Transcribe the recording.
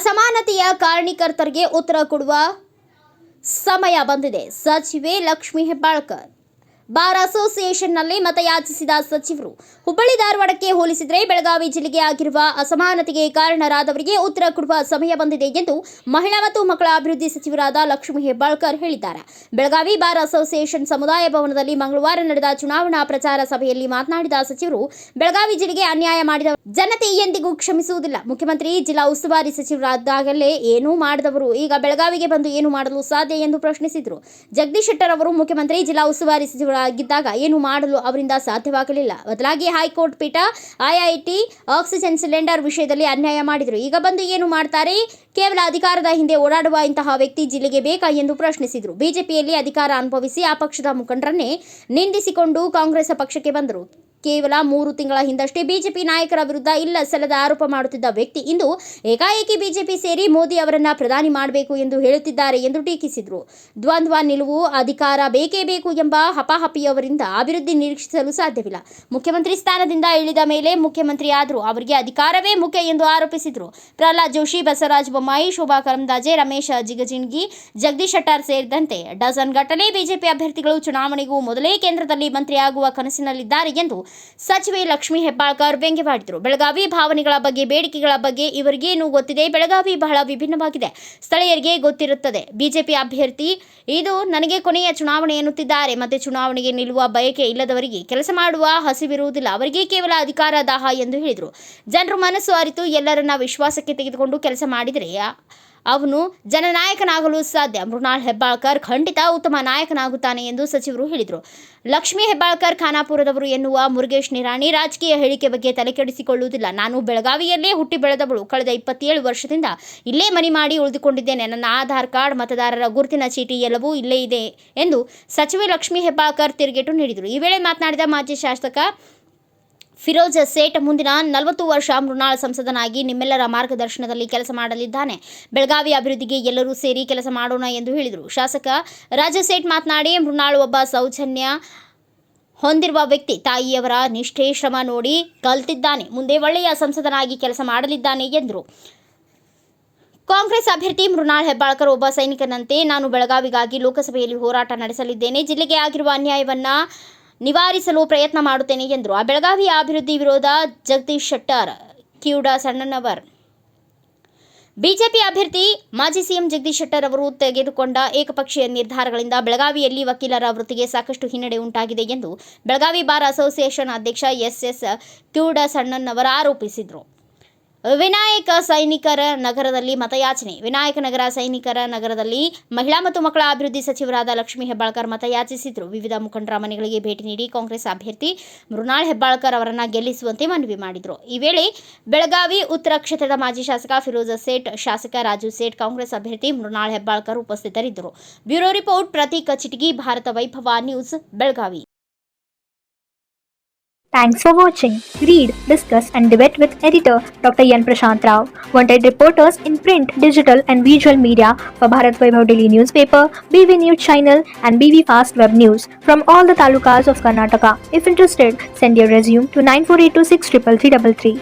ಅಸಮಾನತೆಯ ಕಾರಣಕರ್ತರಿಗೆ ಉತ್ತರ ಕೊಡುವ ಸಮಯ ಬಂದಿದೆ. ಸಚಿವೆ ಲಕ್ಷ್ಮೀ ಹೆಬ್ಬಾಳ್ಕರ್ ಬಾರ್ ಅಸೋಸಿಯೇಷನ್ನಲ್ಲಿ ಮತಯಾಚಿಸಿದ ಸಚಿವರು ಹುಬ್ಬಳ್ಳಿ ಧಾರವಾಡಕ್ಕೆ ಹೋಲಿಸಿದರೆ ಬೆಳಗಾವಿ ಜಿಲ್ಲೆಗೆ ಆಗಿರುವ ಅಸಮಾನತೆಗೆ ಕಾರಣರಾದವರಿಗೆ ಉತ್ತರ ಕೊಡುವ ಸಮಯ ಬಂದಿದೆ ಎಂದು ಮಹಿಳಾ ಮತ್ತು ಮಕ್ಕಳ ಅಭಿವೃದ್ಧಿ ಸಚಿವರಾದ ಲಕ್ಷ್ಮೀ ಹೆಬ್ಬಾಳ್ಕರ್ ಹೇಳಿದ್ದಾರೆ. ಬೆಳಗಾವಿ ಬಾರ್ ಅಸೋಸಿಯೇಷನ್ ಸಮುದಾಯ ಭವನದಲ್ಲಿ ಮಂಗಳವಾರ ನಡೆದ ಚುನಾವಣಾ ಪ್ರಚಾರ ಸಭೆಯಲ್ಲಿ ಮಾತನಾಡಿದ ಸಚಿವರು, ಬೆಳಗಾವಿ ಜಿಲ್ಲೆಗೆ ಅನ್ಯಾಯ ಮಾಡಿದ ಜನತೆ ಎಂದಿಗೂ ಕ್ಷಮಿಸುವುದಿಲ್ಲ. ಮುಖ್ಯಮಂತ್ರಿ ಜಿಲ್ಲಾ ಉಸ್ತುವಾರಿ ಸಚಿವರಾದಾಗಲೇ ಏನೂ ಮಾಡದವರು ಈಗ ಬೆಳಗಾವಿಗೆ ಬಂದು ಏನು ಮಾಡಲು ಸಾಧ್ಯ ಎಂದು ಪ್ರಶ್ನಿಸಿದರು. ಜಗದೀಶ್ ಶೆಟ್ಟರ್ ಅವರು ಮುಖ್ಯಮಂತ್ರಿ ಜಿಲ್ಲಾ ಉಸ್ತುವಾರಿ ಸಚಿವರಾಗಿದ್ದಾಗ ಏನು ಮಾಡಲು ಅವರಿಂದ ಸಾಧ್ಯವಾಗಲಿಲ್ಲ. ಬದಲಾಗಿ ಹೈಕೋರ್ಟ್ ಪೀಠ ಐಐಟಿ ಆಕ್ಸಿಜನ್ ಸಿಲಿಂಡರ್ ವಿಷಯದಲ್ಲಿ ಅನ್ಯಾಯ ಮಾಡಿದರು. ಈಗ ಬಂದು ಏನು ಮಾಡ್ತಾರೆ? ಕೇವಲ ಅಧಿಕಾರದ ಹಿಂದೆ ಓಡಾಡುವ ಇಂತಹ ವ್ಯಕ್ತಿ ಜಿಲ್ಲೆಗೆ ಬೇಕಾ ಎಂದು ಪ್ರಶ್ನಿಸಿದರು. ಬಿಜೆಪಿಯಲ್ಲಿ ಅಧಿಕಾರ ಅನುಭವಿಸಿ ಆ ಪಕ್ಷದ ಮುಖಂಡರನ್ನೇ ನಿಂದಿಸಿಕೊಂಡು ಕಾಂಗ್ರೆಸ್ ಪಕ್ಷಕ್ಕೆ ಬಂದರು. ಕೇವಲ 3 ತಿಂಗಳ ಹಿಂದಷ್ಟೇ ಬಿಜೆಪಿ ನಾಯಕರ ವಿರುದ್ಧ ಇಲ್ಲ ಸಲ್ಲದ ಆರೋಪ ಮಾಡುತ್ತಿದ್ದ ವ್ಯಕ್ತಿ ಇಂದು ಏಕಾಏಕಿ ಬಿಜೆಪಿ ಸೇರಿ ಮೋದಿ ಅವರನ್ನ ಪ್ರಧಾನಿ ಮಾಡಬೇಕು ಎಂದು ಹೇಳುತ್ತಿದ್ದಾರೆ ಎಂದು ಟೀಕಿಸಿದರು. ದ್ವಂದ್ವ ನಿಲುವು, ಅಧಿಕಾರ ಬೇಕೇ ಬೇಕು ಎಂಬ ಹಪಾಹಪಿಯವರಿಂದ ಅಭಿವೃದ್ಧಿ ನಿರೀಕ್ಷಿಸಲು ಸಾಧ್ಯವಿಲ್ಲ. ಮುಖ್ಯಮಂತ್ರಿ ಸ್ಥಾನದಿಂದ ಇಳಿದ ಮೇಲೆ ಮುಖ್ಯಮಂತ್ರಿ ಆದರೂ ಅವರಿಗೆ ಅಧಿಕಾರವೇ ಮುಖ್ಯ ಎಂದು ಆರೋಪಿಸಿದರು. ಪ್ರಹ್ಲಾದ್ ಜೋಶಿ, ಬಸವರಾಜ ಬೊಮ್ಮಾಯಿ, ಶೋಭಾ ಕರಂದ್ಲಾಜೆ, ರಮೇಶ್ ಜಿಗಜಿಣಗಿ, ಜಗದೀಶ್ ಶೆಟ್ಟರ್ ಸೇರಿದಂತೆ ಡಜನ್ ಗಟ್ಟಲೆ ಬಿಜೆಪಿ ಅಭ್ಯರ್ಥಿಗಳು ಚುನಾವಣೆಗೂ ಮೊದಲೇ ಕೇಂದ್ರದಲ್ಲಿ ಮಂತ್ರಿಯಾಗುವ ಕನಸಿನಲ್ಲಿದ್ದಾರೆ ಎಂದು ಸಚಿವೆ ಲಕ್ಷ್ಮೀ ಹೆಬ್ಬಾಳ್ಕರ್ ವ್ಯಂಗ್ಯವಾಡಿದರು. ಬೆಳಗಾವಿ ಭಾವನೆಗಳ ಬಗ್ಗೆ, ಬೇಡಿಕೆಗಳ ಬಗ್ಗೆ ಇವರಿಗೇನು ಗೊತ್ತಿದೆ? ಬೆಳಗಾವಿ ಬಹಳ ವಿಭಿನ್ನವಾಗಿದೆ. ಸ್ಥಳೀಯರಿಗೆ ಗೊತ್ತಿರುತ್ತದೆ. ಬಿಜೆಪಿ ಅಭ್ಯರ್ಥಿ ಇದು ನನಗೆ ಕೊನೆಯ ಚುನಾವಣೆ ಎನ್ನುತ್ತಿದ್ದಾರೆ. ಮತ್ತೆ ಚುನಾವಣೆಗೆ ನಿಲ್ಲುವ ಬಯಕೆ ಇಲ್ಲದವರಿಗೆ ಕೆಲಸ ಮಾಡುವ ಹಸಿವಿರುವುದಿಲ್ಲ. ಅವರಿಗೆ ಕೇವಲ ಅಧಿಕಾರ ದಾಹ ಎಂದು ಹೇಳಿದರು. ಜನರು ಮನಸ್ಸು ಅರಿತು ಎಲ್ಲರನ್ನ ವಿಶ್ವಾಸಕ್ಕೆ ತೆಗೆದುಕೊಂಡು ಕೆಲಸ ಮಾಡಿದರೆ ಅವನು ಜನನಾಯಕನಾಗಲು ಸಾಧ್ಯ. ಮೃಣಾಲ್ ಹೆಬ್ಬಾಳ್ಕರ್ ಖಂಡಿತ ಉತ್ತಮ ನಾಯಕನಾಗುತ್ತಾನೆ ಎಂದು ಸಚಿವರು ಹೇಳಿದರು. ಲಕ್ಷ್ಮೀ ಹೆಬ್ಬಾಳ್ಕರ್ ಖಾನಾಪುರದವರು ಎನ್ನುವ ಮುರುಗೇಶ್ ನಿರಾಣಿ ರಾಜಕೀಯ ಹೇಳಿಕೆ ಬಗ್ಗೆ ತಲೆಕೆಡಿಸಿಕೊಳ್ಳುವುದಿಲ್ಲ. ನಾನು ಬೆಳಗಾವಿಯಲ್ಲೇ ಹುಟ್ಟಿ ಬೆಳೆದವಳು. ಕಳೆದ 27 ವರ್ಷದಿಂದ ಇಲ್ಲೇ ಮನೆ ಮಾಡಿ ಉಳಿದುಕೊಂಡಿದ್ದೇನೆ. ನನ್ನ ಆಧಾರ್ ಕಾರ್ಡ್, ಮತದಾರರ ಗುರುತಿನ ಚೀಟಿ ಎಲ್ಲವೂ ಇಲ್ಲೇ ಇದೆ ಎಂದು ಸಚಿವೆ ಲಕ್ಷ್ಮೀ ಹೆಬ್ಬಾಳ್ಕರ್ ತಿರುಗೇಟು ನೀಡಿದರು. ಈ ವೇಳೆ ಮಾತನಾಡಿದ ಮಾಜಿ ಶಾಸಕ ಫಿರೋಜ್ ಸೇಠ್, ಮುಂದಿನ 40 ವರ್ಷ ಮೃಣಾಲ್ ಸಂಸದನಾಗಿ ನಿಮ್ಮೆಲ್ಲರ ಮಾರ್ಗದರ್ಶನದಲ್ಲಿ ಕೆಲಸ ಮಾಡಲಿದ್ದಾನೆ. ಬೆಳಗಾವಿ ಅಭಿವೃದ್ಧಿಗೆ ಎಲ್ಲರೂ ಸೇರಿ ಕೆಲಸ ಮಾಡೋಣ ಎಂದು ಹೇಳಿದರು. ಶಾಸಕ ರಾಜ ಸೇಠ್ ಮಾತನಾಡಿ, ಮೃಣಾಲ್ ಒಬ್ಬ ಸೌಜನ್ಯ ಹೊಂದಿರುವ ವ್ಯಕ್ತಿ. ತಾಯಿಯವರ ನಿಷ್ಠೆ, ಶ್ರಮ ನೋಡಿ ಕಲಿತಿದ್ದಾನೆ. ಮುಂದೆ ಒಳ್ಳೆಯ ಸಂಸದನಾಗಿ ಕೆಲಸ ಮಾಡಲಿದ್ದಾನೆ ಎಂದರು. ಕಾಂಗ್ರೆಸ್ ಅಭ್ಯರ್ಥಿ ಮೃಣಾಲ್ ಹೆಬ್ಬಾಳ್ಕರ್ ಒಬ್ಬ ಸೈನಿಕನಂತೆ ನಾನು ಬೆಳಗಾವಿಗಾಗಿ ಲೋಕಸಭೆಯಲ್ಲಿ ಹೋರಾಟ ನಡೆಸಲಿದ್ದೇನೆ. ಜಿಲ್ಲೆಗೆ ಆಗಿರುವ ಅನ್ಯಾಯವನ್ನ ನಿವಾರಿಸಲು ಪ್ರಯತ್ನ ಮಾಡುತ್ತೇನೆ ಎಂದರು. ಬೆಳಗಾವಿಯ ಅಭಿವೃದ್ಧಿ ವಿರೋಧ ಜಗದೀಶ್ ಶೆಟ್ಟರ್, ಕ್ಯೂಡಾ ಸಣ್ಣನವರ್. ಬಿಜೆಪಿ ಅಭ್ಯರ್ಥಿ ಮಾಜಿ ಸಿಎಂ ಜಗದೀಶ್ ಶೆಟ್ಟರ್ ಅವರು ತೆಗೆದುಕೊಂಡ ಏಕಪಕ್ಷೀಯ ನಿರ್ಧಾರಗಳಿಂದ ಬೆಳಗಾವಿಯಲ್ಲಿ ವಕೀಲರ ವೃತ್ತಿಗೆ ಸಾಕಷ್ಟು ಹಿನ್ನಡೆ ಉಂಟಾಗಿದೆ ಎಂದು ಬೆಳಗಾವಿ ಬಾರ್ ಅಸೋಸಿಯೇಷನ್ ಅಧ್ಯಕ್ಷ ಎಸ್ ಕ್ಯೂಡಾ ಸಣ್ಣನವರ್ ಆರೋಪಿಸಿದರು. ವಿನಾಯಕ ಸೈನಿಕರ ನಗರದಲ್ಲಿ ಮತಯಾಚನೆ. ವಿನಾಯಕ ನಗರ ಸೈನಿಕರ ನಗರದಲ್ಲಿ ಮಹಿಳಾ ಮತ್ತು ಮಕ್ಕಳ ಅಭಿವೃದ್ಧಿ ಸಚಿವರಾದ ಲಕ್ಷ್ಮೀ ಹೆಬ್ಬಾಳ್ಕರ್ ಮತಯಾಚಿಸಿದರು. ವಿವಿಧ ಮುಖಂಡರ ಮನೆಗಳಿಗೆ ಭೇಟಿ ನೀಡಿ ಕಾಂಗ್ರೆಸ್ ಅಭ್ಯರ್ಥಿ ಮೃಣಾಲ್ ಹೆಬ್ಬಾಳ್ಕರ್ ಅವರನ್ನ ಗೆಲ್ಲಿಸುವಂತೆ ಮನವಿ ಮಾಡಿದರು. ಈ ವೇಳೆ ಬೆಳಗಾವಿ ಉತ್ತರ ಕ್ಷೇತ್ರದ ಮಾಜಿ ಶಾಸಕ ಫಿರೋಜ್ ಸೇಠ್, ಶಾಸಕ ರಾಜು ಸೇಠ್, ಕಾಂಗ್ರೆಸ್ ಅಭ್ಯರ್ಥಿ ಮೃಣಾಲ್ ಹೆಬ್ಬಾಳ್ಕರ್ ಉಪಸ್ಥಿತರಿದ್ದರು. ಬ್ಯೂರೋ ರಿಪೋರ್ಟ್ ಪ್ರತೀಕ್ ಚಿಟಗಿ, ಭಾರತ ವೈಭವ news, Belagavi. Thanks for watching. Read, discuss and debate with editor Dr. Yan Prashant Rao. Wanted reporters in print, digital and visual media for Bharat Vaibhav Daily Newspaper, BV News Channel and BV Fast Web News from all the talukas of Karnataka. If interested, send your resume to 9482633333.